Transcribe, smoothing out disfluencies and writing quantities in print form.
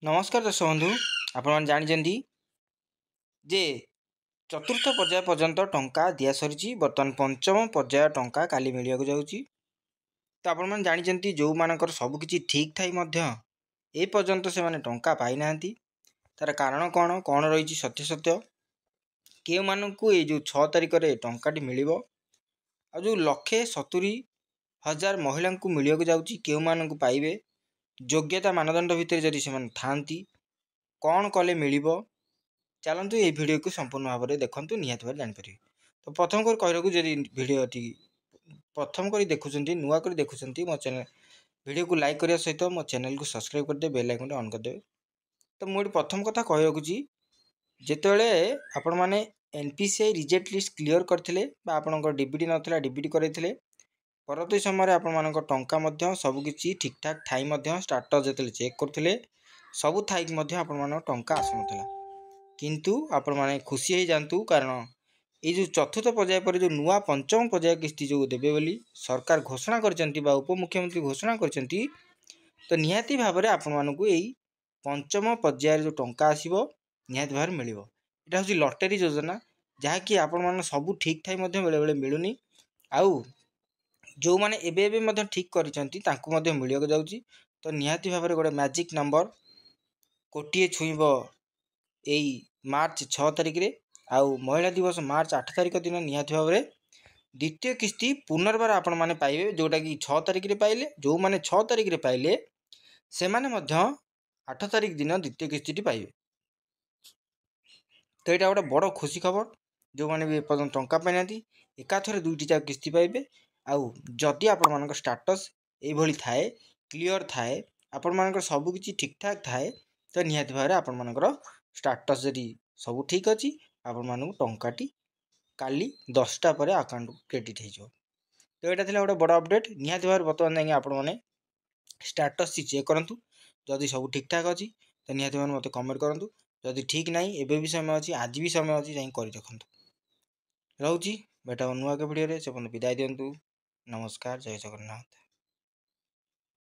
नमस्कार दर्शक बंधु आपण जानते जे चतुर्थ पर्याय पर्यंत टंका दिया सरी बर्तमान पंचम पर्याय टंका काली मिलवाक जाऊँगी। तो आपण जानते जो मानकर सबकि ठीक थाई ए पर्यंत से माने टंका पाई ना तार कारण कौन कौन रही सत्य सत्य के मानू ये जो 6 तारिख में टंकाटी मिल जो 1,70,000 महिला को मिलवाक जाऊँगी के मानू पाइबे योग्यता मानदंड भितर जदि से थांती कौन कले मिल चलतु ये वीडियो को संपूर्ण भाव में देखूँ निहत भाव जापर। तो प्रथम कर कहूँ जदि वीडियोटी प्रथम कर देखुं नुआ कर देखुं मो चैनल वीडियो को लाइक करने सहित मो चैनल को सब्सक्राइब करदे बेल आइकन ऑन करदे। तो मुझे प्रथम कथा कही रखुची जिते आपण मैंने एनपीसीआई रिजेक्ट लिस्ट क्लियर करते आपंकर डीबीटी नाला डीबीटी करते परवर्ती समय आपण टंका सबकि ठीक ठाक थाई स्टाटस जो चेक करते सबू थाई आपण टंका आसुना किंतु आपण मैंने खुशी हो जातु कारण ये जो चतुर्थ पर्याय पर जो नुआ पंचम पर्याय किस्ती जो देवे बोली सरकार घोषणा कर उपमुख्यमंत्री घोषणा कर तो निहाती भाव में आपण मानक यही पंचम पर्यायर जो टंका आसो निहाती भाव मिल यहाँ हूँ लटरी योजना जहाँकि आपण मान सब ठीक थाई बेले बेले मिलूनी आउ जो मैंने एवं ठीक कर मिलवाक जाऊँगी। तो निहाती भाव में गोटे मैजिक नंबर कोटिए छुईब यही मार्च 6 तारिख रे आउ महिला दिवस मार्च 8 तारिख दिन निहाती भाव में द्वितीय किस्ती पुनर्बार आपण मैंने पाइबे जोटा कि 6 तारिख रे पाइले जो मैंने 6 तारिख रे पाइले से माने 8 तारिख दिन द्वितीय किस्ती पाइबे। तो यहाँ गोटे बड़ खुशी खबर जो मैंने भी एपर्तन टंका पाई एकाथर दुईटी जाक किस्ती पाइबे आउ जदि आपण मान स्टाटस ये थाए क्लियर थाए आपण मान सबकि ठीक ठाक थाए तो निहाती भाव में आपण मान स्टाटस जदि सब ठीक अच्छी आपण मान टंकाटी काली 10टा पर अकाउंट क्रेडिट हो। तो यहाँ गोटे बड़ अपडेट निहाती भाव बर्तमान जाए आपण मैंने स्टाटस चेक करूँ जदि सब ठीक ठाक अच्छी तो निहाती भाव मत कमेंट करूँ जदि ठीक ना एवं भी समय अच्छी आज भी समय अच्छी जाए कर देखूँ। रोची बेटा नुआ के वीडियो से विदाय दिंतु। नमस्कार जय जगन्नाथ।